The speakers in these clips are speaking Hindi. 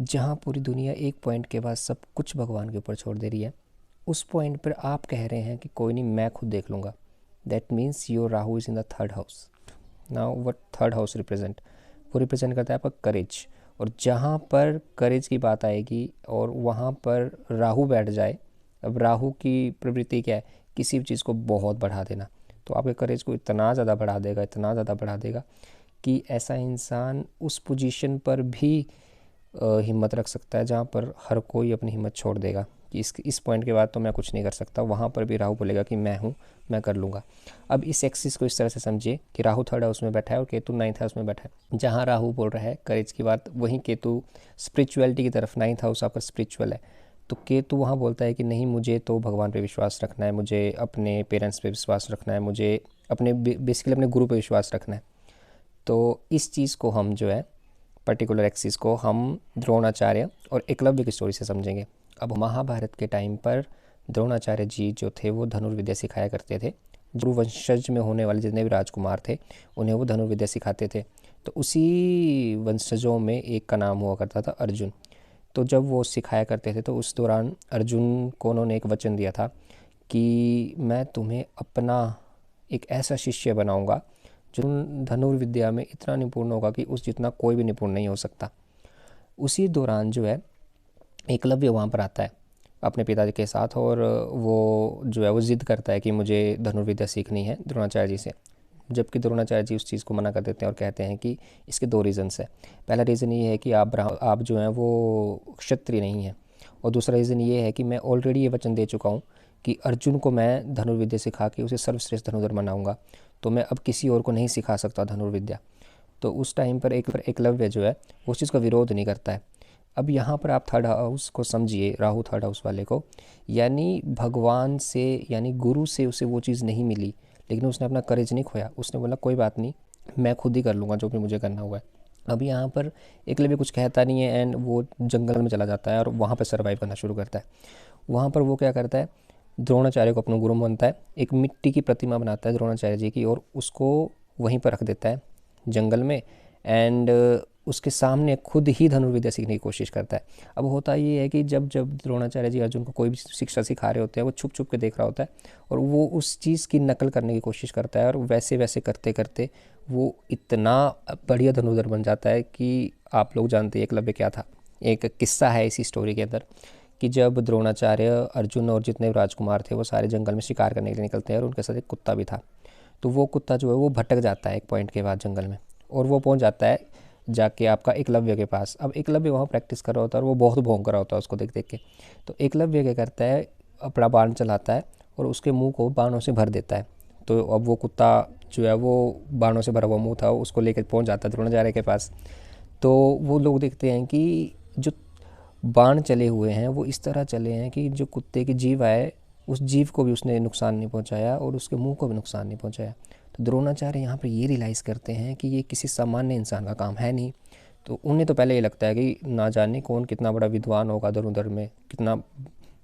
जहाँ पूरी दुनिया एक पॉइंट के बाद सब कुछ भगवान के ऊपर छोड़ दे रही है, उस पॉइंट पर आप कह रहे हैं कि कोई नहीं, मैं खुद देख लूँगा। That means your Rahu is in the third house. Now what third house represent, वो रिप्रेजेंट करता है आपका करेज। और जहाँ पर करेज की बात आएगी और वहाँ पर राहु बैठ जाए, अब राहु की प्रवृत्ति क्या है, किसी भी चीज़ को बहुत बढ़ा देना। तो आपके करेज को इतना ज़्यादा बढ़ा देगा, इतना ज़्यादा बढ़ा देगा कि ऐसा इंसान उस पोजीशन पर भी हिम्मत रख सकता है जहाँ पर हर कोई अपनी हिम्मत छोड़ देगा कि इस पॉइंट के बाद तो मैं कुछ नहीं कर सकता। वहाँ पर भी राहु बोलेगा कि मैं हूँ, मैं कर लूँगा। अब इस एक्सिस को इस तरह से समझिए कि राहु थर्ड हाउस में बैठा है और केतु नाइन्थ हाउस में बैठा है। जहाँ राहु बोल रहा है करेज की बात, वहीं केतु स्पिरिचुअलिटी की तरफ, नाइन्थ हाउस आपका स्पिरिचुअल है, तो केतु वहाँ बोलता है कि नहीं, मुझे तो भगवान पे विश्वास रखना है, मुझे अपने पेरेंट्स पे विश्वास रखना है, मुझे अपने बेसिकली अपने गुरु पे विश्वास रखना है। तो इस चीज़ को हम जो है, पर्टिकुलर एक्सिस को हम द्रोणाचार्य और एकलव्य की स्टोरी से समझेंगे। अब महाभारत के टाइम पर द्रोणाचार्य जी जो थे वो धनुर्विद्या सिखाया करते थे। गुरु वंशज में होने वाले जितने भी राजकुमार थे उन्हें वो धनुर्विद्या सिखाते थे। तो उसी वंशजों में एक का नाम हुआ करता था अर्जुन। तो जब वो सिखाया करते थे तो उस दौरान अर्जुन को उन्होंने एक वचन दिया था कि मैं तुम्हें अपना एक ऐसा शिष्य बनाऊंगा जो धनुर्विद्या में इतना निपुण होगा कि उस जितना कोई भी निपुण नहीं हो सकता। उसी दौरान जो है एकलव्य वहाँ पर आता है अपने पिताजी के साथ, और वो जो है वो ज़िद करता है कि मुझे धनुर्विद्या सीखनी है द्रोणाचार्य जी से। जबकि द्रोणाचार्य जी उस चीज़ को मना कर देते हैं और कहते हैं कि इसके दो रीज़न्स है। पहला रीज़न ये है कि आप जो हैं वो क्षत्रिय नहीं हैं, और दूसरा रीज़न ये है कि मैं ऑलरेडी ये वचन दे चुका हूँ कि अर्जुन को मैं धनुर्विद्या सिखा के उसे सर्वश्रेष्ठ धनुर्धर बनाऊंगा, तो मैं अब किसी और को नहीं सिखा सकता धनुर्विद्या। तो उस टाइम पर एकलव्य जो है उस चीज़ का विरोध नहीं करता है। अब यहाँ पर आप थर्ड हाउस को समझिए, राहु थर्ड हाउस वाले को, यानी भगवान से यानी गुरु से उसे वो चीज़ नहीं मिली, लेकिन उसने अपना करेज नहीं खोया। उसने बोला कोई बात नहीं, मैं खुद ही कर लूँगा जो भी मुझे करना हुआ है। अब यहाँ पर एकलव्य कुछ कहता नहीं है एंड वो जंगल में चला जाता है और वहाँ पर सर्वाइव करना शुरू करता है। वहाँ पर वो क्या करता है, द्रोणाचार्य को अपना गुरु मानता है, एक मिट्टी की प्रतिमा बनाता है द्रोणाचार्य जी की और उसको वहीं पर रख देता है जंगल में, एंड उसके सामने खुद ही धनुर्विद्या सीखने की कोशिश करता है। अब होता ये है कि जब जब द्रोणाचार्य जी अर्जुन को कोई भी शिक्षा सिखा रहे होते हैं, वो छुप छुप के देख रहा होता है और वो उस चीज़ की नकल करने की कोशिश करता है, और वैसे वैसे करते करते वो इतना बढ़िया धनुर्धर बन जाता है कि आप लोग जानते हैं एकलव्य क्या था। एक किस्सा है इसी स्टोरी के अंदर कि जब द्रोणाचार्य, अर्जुन और जितने राजकुमार थे वो सारे जंगल में शिकार करने के लिए निकलते हैं और उनके साथ एक कुत्ता भी था। तो वो कुत्ता जो है वो भटक जाता है एक पॉइंट के बाद जंगल में, और वो पहुंच जाता है जाके आपका एकलव्य के पास। अब एकलव्य वहाँ प्रैक्टिस कर रहा होता है और वो बहुत भौंक रहा होता है उसको देख देख के। तो एकलव्य क्या करता है, अपना बाण चलाता है और उसके मुंह को बाणों से भर देता है। तो अब वो कुत्ता जो है वो बाणों से भरा हुआ मुंह था, उसको लेकर पहुंच जाता है द्रोणाचार्य के पास। तो वो लोग देखते हैं कि जो बाण चले हुए हैं वो इस तरह चले हैं कि जो कुत्ते की जीव आए उस जीव को भी उसने नुकसान नहीं पहुंचाया और उसके मुंह को भी नुकसान नहीं पहुंचाया। तो द्रोणाचार्य यहाँ पर ये रियलाइज़ करते हैं कि ये किसी सामान्य इंसान का काम है नहीं। तो उन्हें तो पहले ये लगता है कि ना जाने कौन कितना बड़ा विद्वान होगा धनुर्धर में, कितना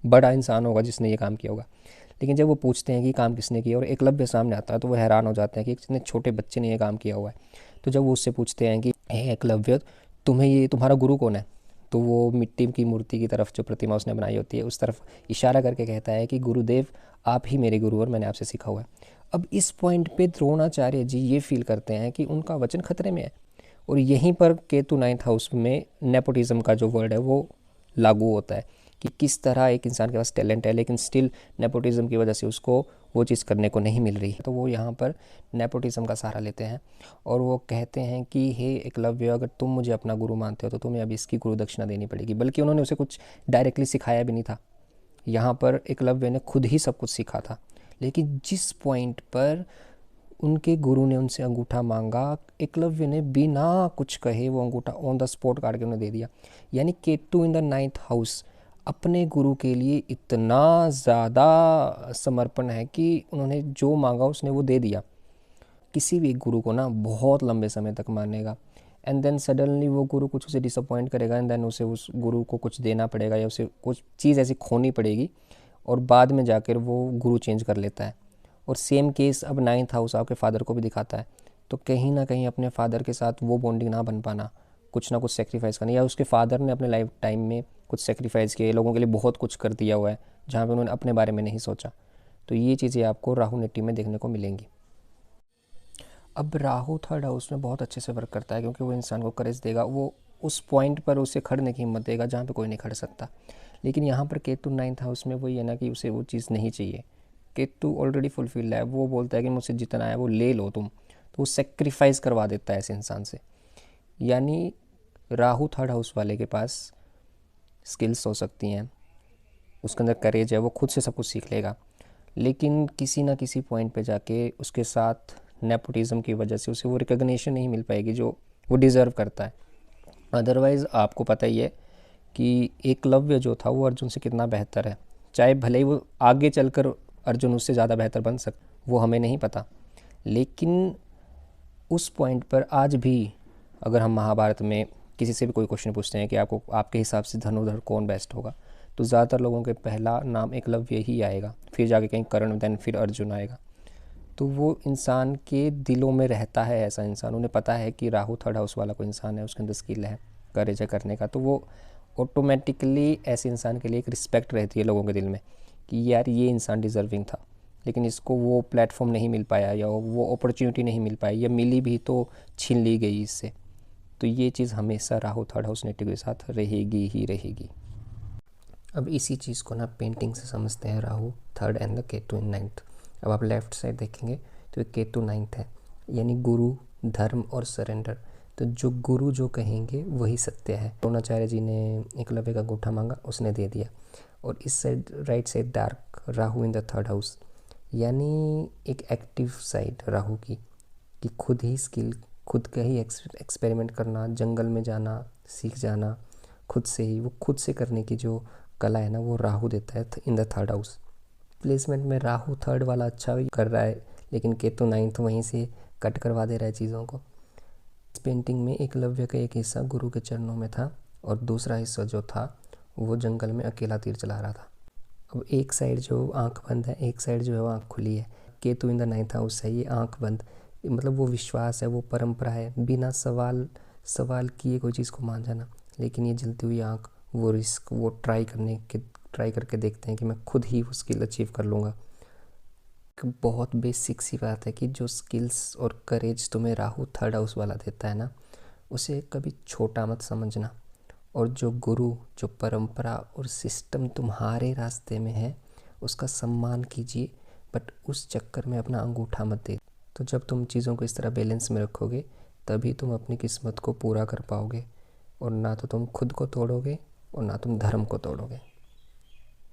बड़ा इंसान होगा जिसने ये काम किया होगा। लेकिन जब वो पूछते हैं कि काम किसने किया और एकलव्य सामने आता है तो वो हैरान हो जाते हैं कि इतने छोटे बच्चे ने ये काम किया हुआ है। तो जब वो उससे पूछते हैं कि हे एकलव्य, तुम्हें ये तुम्हारा गुरु कौन है, तो वो मिट्टी की मूर्ति की तरफ, जो प्रतिमा उसने बनाई होती है उस तरफ इशारा करके कहता है कि गुरुदेव आप ही मेरे गुरु और मैंने आपसे सीखा हुआ है। अब इस पॉइंट पे द्रोणाचार्य जी ये फील करते हैं कि उनका वचन खतरे में है, और यहीं पर केतु नाइन्थ हाउस में नेपोटिज्म का जो वर्ड है वो लागू होता है कि किस तरह एक इंसान के पास टैलेंट है लेकिन स्टिल नेपोटिज्म की वजह से उसको वो चीज़ करने को नहीं मिल रही है। तो वो यहाँ पर नेपोटिज्म का सहारा लेते हैं और वो कहते हैं कि हे एकलव्य, अगर तुम मुझे अपना गुरु मानते हो तो तुम्हें अब इसकी गुरु दक्षिणा देनी पड़ेगी। बल्कि उन्होंने उसे कुछ डायरेक्टली सिखाया भी नहीं था, यहाँ पर एकलव्य ने खुद ही सब कुछ सीखा था। लेकिन जिस पॉइंट पर उनके गुरु ने उनसे अंगूठा मांगा, एकलव्य ने बिना कुछ कहे वो अंगूठा ऑन द स्पॉट काट के उन्हें दे दिया। यानी Ketu in the ninth house अपने गुरु के लिए इतना ज़्यादा समर्पण है कि उन्होंने जो मांगा उसने वो दे दिया। किसी भी एक गुरु को ना बहुत लंबे समय तक मानेगा, एंड देन सडनली वो गुरु कुछ उसे डिसअपॉइंट करेगा, एंड देन उसे उस गुरु को कुछ देना पड़ेगा या उसे कुछ चीज़ ऐसी खोनी पड़ेगी, और बाद में जाकर वो गुरु चेंज कर लेता है। और सेम केस अब नाइन्थ हाउस आपके फादर को भी दिखाता है। तो कहीं ना कहीं अपने फादर के साथ वो बॉन्डिंग ना बन पाना, कुछ ना कुछ सेक्रीफाइस करना, या उसके फादर ने अपने लाइफ टाइम में कुछ सेक्रीफाइस किए, लोगों के लिए बहुत कुछ कर दिया हुआ है जहाँ पे उन्होंने अपने बारे में नहीं सोचा। तो ये चीज़ें आपको राहु नेटिव में देखने को मिलेंगी। अब राहु थर्ड हाउस में बहुत अच्छे से वर्क करता है क्योंकि वो इंसान को करेज देगा, वो उस पॉइंट पर उसे खड़ने की हिम्मत देगा जहाँ पे कोई नहीं खड़ सकता। लेकिन यहाँ पर केतु नाइन्थ हाउस में वही है ना कि उसे वो चीज़ नहीं चाहिए। केतु ऑलरेडी फुलफिल्ड है, वो बोलता है कि मुझसे जितना है वो ले लो तुम, तो वो सेक्रीफाइस करवा देता है ऐसे इंसान से। यानी राहु थर्ड हाउस वाले के पास स्किल्स हो सकती हैं, उसके अंदर करेज है, वो खुद से सब कुछ सीख लेगा, लेकिन किसी ना किसी पॉइंट पे जाके उसके साथ नेपोटिज्म की वजह से उसे वो रिकग्निशन नहीं मिल पाएगी जो वो डिज़र्व करता है। अदरवाइज़ आपको पता ही है कि एकलव्य जो था वो अर्जुन से कितना बेहतर है, चाहे भले ही वो आगे चलकर अर्जुन उससे ज़्यादा बेहतर बन वो हमें नहीं पता, लेकिन उस पॉइंट पर आज भी अगर हम महाभारत में किसी से भी कोई क्वेश्चन पूछते हैं कि आपको आपके हिसाब से धनुर्धर कौन बेस्ट होगा, तो ज़्यादातर लोगों के पहला नाम एकलव्य ही आएगा, फिर जाके कहीं कर्ण, देन फिर अर्जुन आएगा। तो वो इंसान के दिलों में रहता है ऐसा इंसान, उन्हें पता है कि राहु थर्ड हाउस वाला कोई इंसान है, उसके अंदर स्किल है करेज है करने का, तो वो ऑटोमेटिकली ऐसे इंसान के लिए एक रिस्पेक्ट रहती है लोगों के दिल में कि यार ये इंसान डिज़र्विंग था, लेकिन इसको वो प्लेटफॉर्म नहीं मिल पाया या वो अपॉर्चुनिटी नहीं मिल पाई, या मिली भी तो छीन ली गई इससे। तो ये चीज़ हमेशा राहु थर्ड हाउस नेटिव के साथ रहेगी ही रहेगी। अब इसी चीज़ को ना पेंटिंग से समझते हैं, Rahu third and the Ketu in ninth. अब आप लेफ्ट साइड देखेंगे तो एक केतु नाइन्थ है, यानी गुरु, धर्म और सरेंडर। तो जो गुरु जो कहेंगे वही सत्य है। द्रोणाचार्य जी ने एकलव्य का अंगूठा मांगा, उसने दे दिया। और इस side right side dark Rahu in the third house, यानी एक एक्टिव साइड राहु की, कि खुद ही स्किल, खुद का ही एक्सपेरिमेंट करना, जंगल में जाना, सीख जाना खुद से ही, वो खुद से करने की जो कला है ना, वो राहु देता है in the third house. Placement में राहु थर्ड वाला अच्छा भी कर रहा है, लेकिन केतु नाइन्थ वहीं से कट करवा दे रहा है चीज़ों को। इस पेंटिंग में एकलव्य का एक हिस्सा गुरु के चरणों में था और दूसरा हिस्सा जो था वो जंगल में अकेला तीर चला रहा था। अब एक साइड जो आंख बंद है, एक साइड जो है वो आंख खुली है। Ketu in the ninth house है, ये आंख बंद, मतलब वो विश्वास है, वो परंपरा है, बिना सवाल किए कोई चीज़ को मान जाना। लेकिन ये जलती हुई आंख, वो रिस्क, वो ट्राई करके देखते हैं कि मैं खुद ही वो स्किल अचीव कर लूँगा। बहुत बेसिक सी बात है कि जो स्किल्स और करेज तुम्हें राहु थर्ड हाउस वाला देता है ना, उसे कभी छोटा मत समझना। और जो गुरु, जो परंपरा और सिस्टम तुम्हारे रास्ते में है, उसका सम्मान कीजिए, बट उस चक्कर में अपना अंगूठा मत दे। तो जब तुम चीज़ों को इस तरह बैलेंस में रखोगे, तभी तुम अपनी किस्मत को पूरा कर पाओगे, और ना तो तुम खुद को तोड़ोगे और ना तुम धर्म को तोड़ोगे।